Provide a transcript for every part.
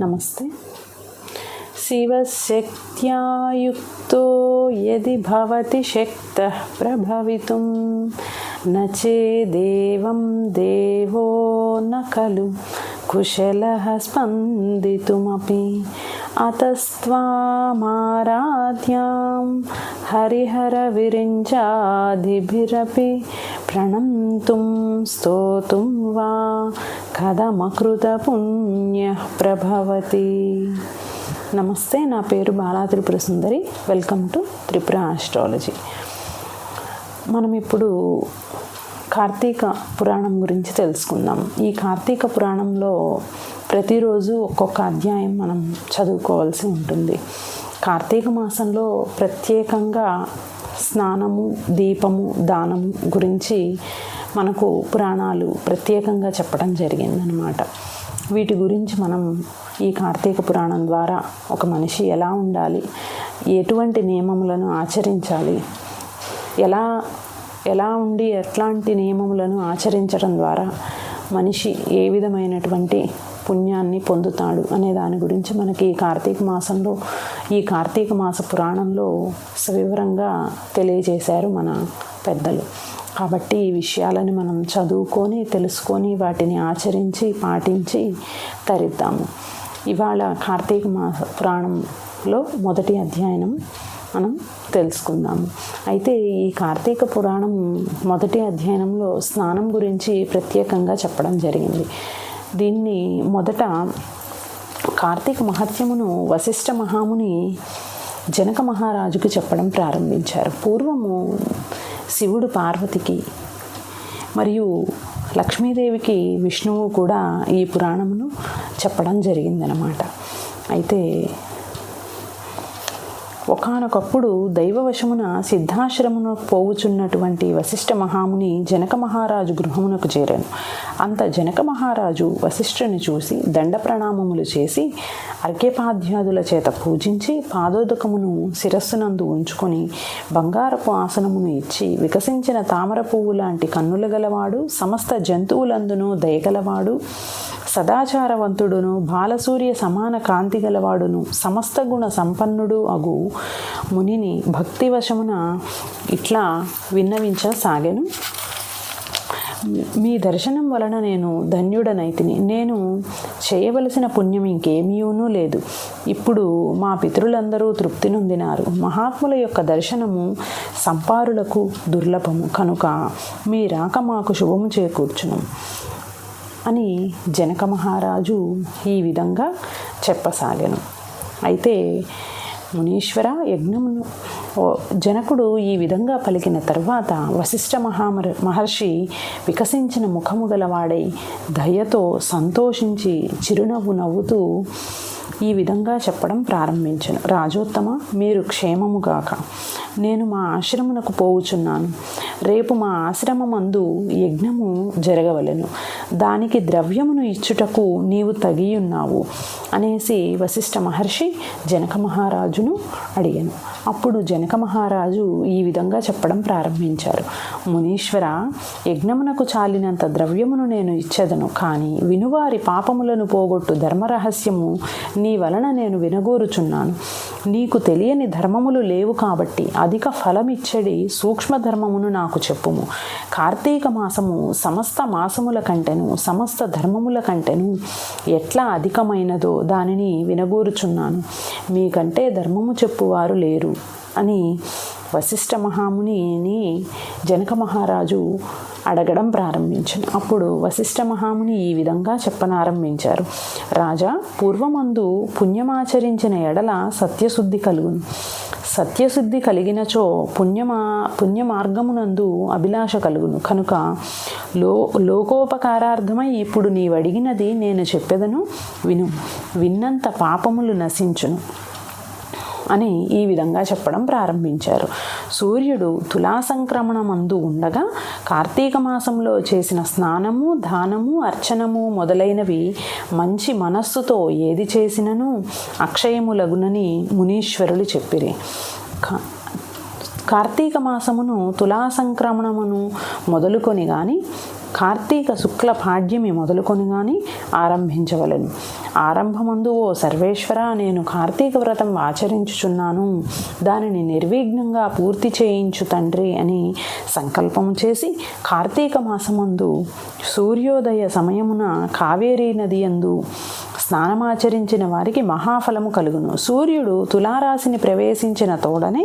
నమస్తే. శివశక్త్యా యుక్తో యది భవతి శక్తః ప్రభవితుం న చేదేవం దేవో న ఖలు కుశలః స్పందితుమపి అతస్త్వామారాధ్యాం హరిహర విరించాదిభిరపి ప్రణంతుం స్తోతుం వా కథమకృత పుణ్యః ప్రభవతి. నమస్తే, నా పేరు Bala Tripura Sundari. Welcome to Tripura astrology. మనం ఇప్పుడు కార్తీక పురాణం గురించి తెలుసుకుందాం. ఈ కార్తీక పురాణంలో ప్రతిరోజు ఒక్కొక్క అధ్యాయం మనం చదువుకోవాల్సి ఉంటుంది. కార్తీక మాసంలో ప్రత్యేకంగా స్నానము, దీపము, దానము గురించి మనకు పురాణాలు ప్రత్యేకంగా చెప్పడం జరిగిందనమాట. వీటి గురించి మనం ఈ కార్తీక పురాణం ద్వారా ఒక మనిషి ఎలా ఉండాలి, ఎటువంటి నియమములను ఆచరించాలి, ఎలా ఉండి ఎట్లాంటి నియమములను ఆచరించడం ద్వారా మనిషి ఏ విధమైనటువంటి పుణ్యాన్ని పొందుతాడు అనే దాని గురించి మనకి ఈ కార్తీక మాస పురాణంలో సవివరంగా తెలియజేశారు మన పెద్దలు. కాబట్టి ఈ విషయాలను మనం చదువుకొని, తెలుసుకొని, వాటిని ఆచరించి, పాటించి తరిద్దాము. ఇవాళ కార్తీక మాస పురాణంలో మొదటి అధ్యయనం మనం తెలుసుకుందాము. అయితే ఈ కార్తీక పురాణం మొదటి అధ్యయనంలో స్నానం గురించి ప్రత్యేకంగా చెప్పడం జరిగింది. దీన్ని మొదట కార్తీక మహత్యమును వశిష్ఠ మహాముని జనక మహారాజుకు చెప్పడం ప్రారంభించారు. పూర్వము శివుడు పార్వతికి మరియు లక్ష్మీదేవికి విష్ణువు కూడా ఈ పురాణమును చెప్పడం జరిగిందనమాట. అయితే ఒకానొకప్పుడు దైవవశమున సిద్ధాశ్రమును పోవుచున్నటువంటి వశిష్ఠ మహాముని జనక మహారాజు గృహమునకు చేరాను. అంత జనక మహారాజు వశిష్ఠుని చూసి దండ ప్రణామములు చేసి అర్ఘ్యపాద్యాదుల చేత పూజించి పాదోదకమును శిరస్సునందు ఉంచుకొని బంగారపు ఆసనమును ఇచ్చి వికసించిన తామర పువ్వు లాంటి కన్నుల గలవాడు, సమస్త జంతువులందునూ దయగలవాడు, సదాచారవంతుడును, బాలసూర్య సమాన కాంతి గలవాడును, సమస్త గుణ సంపన్నుడు అగు మునిని భక్తివశమున ఇట్లా విన్నవించసాగెను. మీ దర్శనం వలన నేను ధన్యుడనైతిని. నేను చేయవలసిన పుణ్యం ఇంకేమీనూ లేదు. ఇప్పుడు మా పితరులందరూ తృప్తి నొందినారు. మహాత్ముల యొక్క దర్శనము సంపారులకు దుర్లభము కనుక మీ రాక మాకు శుభము చేకూర్చును అని జనక మహారాజు ఈ విధంగా చెప్పసాగాను. అయితే మునీశ్వర, యజ్ఞమును జనకుడు ఈ విధంగా పలికిన తర్వాత వశిష్ఠ మహర్షి వికసించిన ముఖము గలవాడై దయతో సంతోషించి చిరునవ్వు నవ్వుతూ ఈ విధంగా చెప్పడం ప్రారంభించను. రాజోత్తమ, మీరు క్షేమముగాక. నేను మా ఆశ్రమునకు పోవుచున్నాను. రేపు మా ఆశ్రమమందు యజ్ఞము జరగవలెను. దానికి ద్రవ్యమును ఇచ్చుటకు నీవు తగియున్నావు అనేసి వశిష్ఠ మహర్షి జనక మహారాజును అడిగాను. అప్పుడు జనక మహారాజు ఈ విధంగా చెప్పడం ప్రారంభించారు. మునీశ్వర, యజ్ఞమునకు చాలినంత ద్రవ్యమును నేను ఇచ్చెదను. కానీ వినువారి పాపములను పోగొట్టు ధర్మరహస్యము నీ వలన నేను వినగోరుచున్నాను. నీకు తెలియని ధర్మములు లేవు కాబట్టి అధిక ఫలమిచ్చడి సూక్ష్మ ధర్మమును నాకు చెప్పుము. కార్తీక మాసము సమస్త మాసముల కంటెను, సమస్త ధర్మముల కంటెను ఎట్లా అధికమైనదో దానిని వినగోరుచున్నాను. మీకంటే ధర్మము చెప్పువారు లేరు అని వశిష్ఠ మహామునిని జనక మహారాజు అడగడం ప్రారంభించాను. అప్పుడు వశిష్ఠ మహాముని ఈ విధంగా చెప్పనారంభించారు. రాజా, పూర్వమందు పుణ్యమాచరించిన ఎడల సత్యశుద్ధి కలుగును. సత్యశుద్ధి కలిగినచో పుణ్య మార్గమునందు అభిలాష కలుగును. కనుక లోకోపకారార్థమై ఇప్పుడు నీవడిగినది నేను చెప్పెదను విను. విన్నంత పాపములు నశించును అని ఈ విధంగా చెప్పడం ప్రారంభించారు. సూర్యుడు తులా సంక్రమణమందు ఉండగా కార్తీక మాసంలో చేసిన స్నానము, దానము, అర్చనము మొదలైనవి మంచి మనస్సుతో ఏది చేసినను అక్షయములగునని మునీశ్వరులు చెప్పిరి. కార్తీక మాసమును తులా సంక్రమణమును మొదలుకొని కానీ కార్తీక శుక్ల పాడ్యమి మొదలుకొని కానీ ఆరంభించవలెను. ఆరంభమందు ఓ సర్వేశ్వర, నేను కార్తీక వ్రతం ఆచరించుచున్నాను, దానిని నిర్విఘ్నంగా పూర్తి చేయించు తండ్రి అని సంకల్పము చేసి కార్తీక మాసమందు సూర్యోదయ సమయమున కావేరీ నది యందు స్నానమాచరించిన వారికి మహాఫలము కలుగును. సూర్యుడు తులారాశిని ప్రవేశించిన తోడనే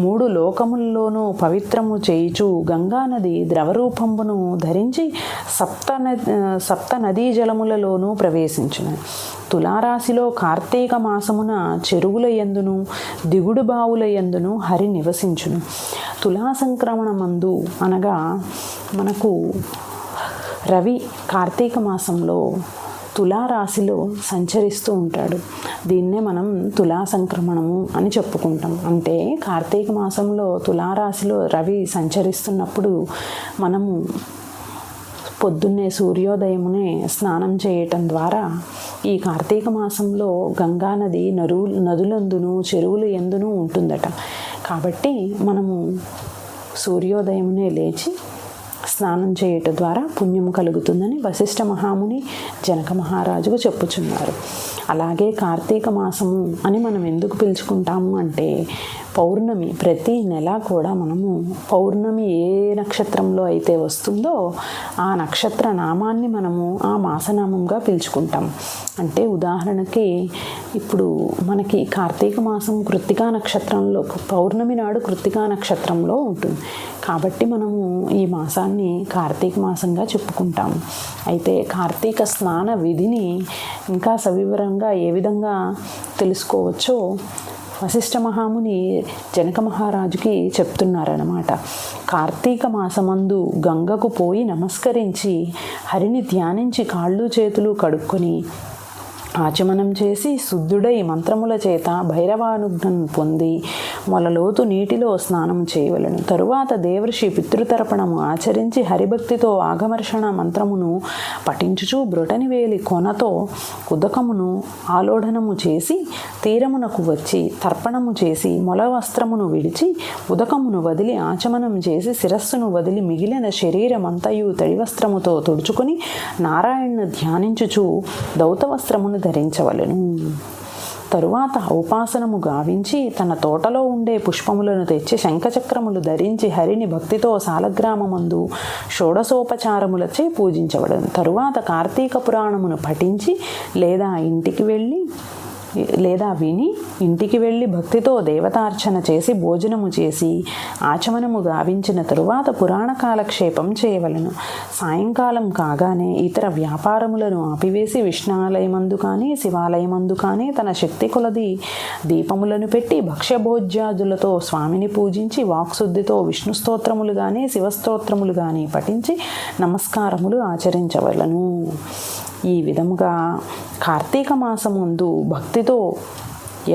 3 లోకముల్లోనూ పవిత్రము చేయుచు గంగానది ద్రవరూపంబును ధరించి సప్త నదీ జలములలోనూ ప్రవేశించును. తులారాశిలో కార్తీక మాసమున చెరువుల యందును దిగుడు బావుల యందును హరి నివసించును. తులా సంక్రమణమందు అనగా మనకు రవి కార్తీక మాసంలో తులారాశిలో సంచరిస్తూ ఉంటాడు. దీన్నే మనం తులా సంక్రమణము అని చెప్పుకుంటాం. అంటే కార్తీక మాసంలో తులారాశిలో రవి సంచరిస్తున్నప్పుడు మనము పొద్దున్నే సూర్యోదయమునే స్నానం చేయటం ద్వారా ఈ కార్తీక మాసంలో గంగానది నదులందును చెరువుల యందును ఉంటుందట. కాబట్టి మనము సూర్యోదయమునే లేచి స్నానం చేయటం ద్వారా పుణ్యం కలుగుతుందని వశిష్ఠ మహాముని జనక మహారాజుకు చెప్పుచున్నారు. అలాగే కార్తీక మాసము అని మనం ఎందుకు పిలుచుకుంటాము అంటే పౌర్ణమి, ప్రతి నెల కూడా మనము పౌర్ణమి ఏ నక్షత్రంలో అయితే వస్తుందో ఆ నక్షత్ర నామాన్ని మనము ఆ మాసనామంగా పిలుచుకుంటాం. అంటే ఉదాహరణకి ఇప్పుడు మనకి కార్తీక మాసం కృత్తికా నక్షత్రంలో పౌర్ణమి నాడు కృత్తికా నక్షత్రంలో ఉంటుంది. కాబట్టి మనము ఈ మాసాన్ని కార్తీక మాసంగా చెప్పుకుంటాము. అయితే కార్తీక స్నాన విధిని ఇంకా సవివరంగా ఏ విధంగా తెలుసుకోవచ్చో వశిష్ఠ మహాముని జనక మహారాజుకి చెప్తున్నారన్నమాట. కార్తీక మాసమందు గంగకు పోయి నమస్కరించి హరిని ధ్యానించి కాళ్ళు చేతులు కడుక్కొని ఆచమనం చేసి శుద్ధుడై మంత్రముల చేత భైరవానుజ్ఞం పొంది మొలలోతు నీటిలో స్నానం చేయవలను. తరువాత దేవర్షి పితృతర్పణము ఆచరించి హరిభక్తితో ఆగమర్షణ మంత్రమును పఠించుచు బ్రొటని వేలి కొనతో ఉదకమును ఆలోఢనము చేసి తీరమునకు వచ్చి తర్పణము చేసి మొల వస్త్రమును విడిచి ఉదకమును వదిలి ఆచమనం చేసి శిరస్సును వదిలి మిగిలిన శరీరమంతయు తడి వస్త్రముతో తుడుచుకొని నారాయణను ధ్యానించుచు దౌత వస్త్రమును ధరించవలెను. తరువాత ఉపాసనము గావించి తన తోటలో ఉండే పుష్పములను తెచ్చి శంఖచక్రములు ధరించి హరిని భక్తితో సాలగ్రామమందు షోడశోపచారములచే పూజించవలెను. తరువాత కార్తీక పురాణమును పఠించి లేదా విని ఇంటికి వెళ్ళి భక్తితో దేవతార్చన చేసి భోజనము చేసి ఆచమనము గావించిన తరువాత పురాణ కాలక్షేపం చేయవలెను. సాయంకాలం కాగానే ఇతర వ్యాపారములను ఆపివేసి విష్ణాలయమందు కానీ శివాలయమందు కానీ తన శక్తి కొలది దీపములను పెట్టి భక్ష్యభోజ్యాదులతో స్వామిని పూజించి వాక్శుద్ధితో విష్ణు స్తోత్రములు కానీ శివస్తోత్రములు కానీ పఠించి నమస్కారములు ఆచరించవలను. ఈ విధముగా కార్తీక మాసముందు భక్తితో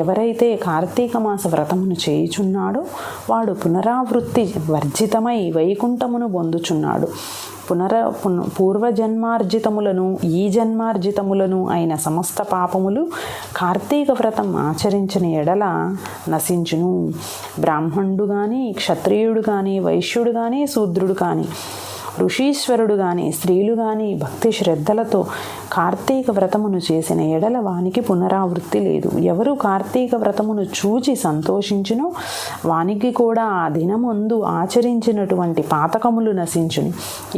ఎవరైతే కార్తీక మాస వ్రతమును చేయుచున్నాడో వాడు పునరావృత్తి వర్జితమై వైకుంఠమును పొందుచున్నాడు. పూర్వజన్మార్జితములను ఈ జన్మార్జితములను అయిన సమస్త పాపములు కార్తీక వ్రతం ఆచరించిన ఎడల నశించును. బ్రాహ్మణుడు కానీ క్షత్రియుడు కానీ వైశ్యుడు కానీ శూద్రుడు కానీ ఋషీశ్వరుడు కానీ స్త్రీలు కానీ భక్తి శ్రద్ధలతో కార్తీక వ్రతమును చేసిన ఎడల వానికి పునరావృత్తి లేదు. ఎవరు కార్తీక వ్రతమును చూచి సంతోషించునో వానికి కూడా ఆ దినమందు ఆచరించినటువంటి పాతకములు నశించును.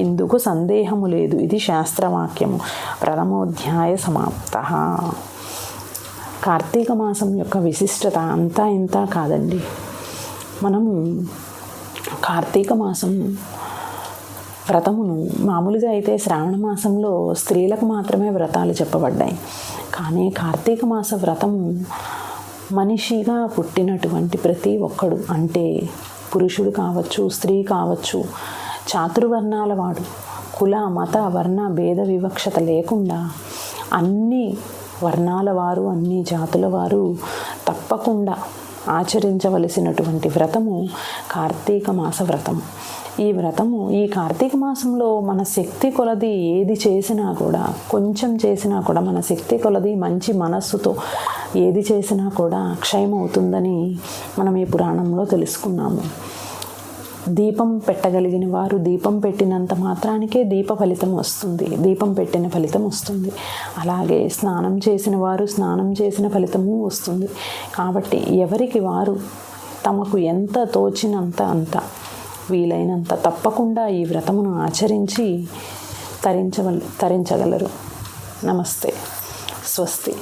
ఇందుకు సందేహము లేదు. ఇది శాస్త్రవాక్యము. ప్రథమోధ్యాయ సమాప్త. కార్తీక మాసం యొక్క విశిష్టత అంతా ఇంత కాదండి. మనము కార్తీక మాసం వ్రతమును మామూలుగా అయితే శ్రావణ మాసంలో స్త్రీలకు మాత్రమే వ్రతాలు చెప్పబడ్డాయి. కానీ కార్తీక మాస వ్రతము మనిషిగా పుట్టినటువంటి ప్రతి ఒక్కడు, అంటే పురుషుడు కావచ్చు, స్త్రీ కావచ్చు, చాతుర్వర్ణాల వాడు, కుల మత వర్ణ భేద వివక్షత లేకుండా అన్ని వర్ణాల వారు, అన్ని జాతుల వారు తప్పకుండా ఆచరించవలసినటువంటి వ్రతము కార్తీక మాస వ్రతము. ఈ వ్రతము ఈ కార్తీక మాసంలో మన శక్తి కొలది ఏది చేసినా కూడా, కొంచెం చేసినా కూడా మన శక్తి కొలది మంచి మనస్సుతో ఏది చేసినా కూడా క్షయమవుతుందని మనం ఈ పురాణంలో తెలుసుకున్నాము. దీపం పెట్టగలిగిన వారు దీపం పెట్టినంత మాత్రానికే దీపం పెట్టిన ఫలితం వస్తుంది. అలాగే స్నానం చేసిన వారు స్నానం చేసిన ఫలితము వస్తుంది. కాబట్టి ఎవరికి వారు తమకు ఎంత తోచినంత అంత వీలైనంత తప్పకుండా ఈ వ్రతమును ఆచరించి తరించగలరు. నమస్తే. స్వస్తి.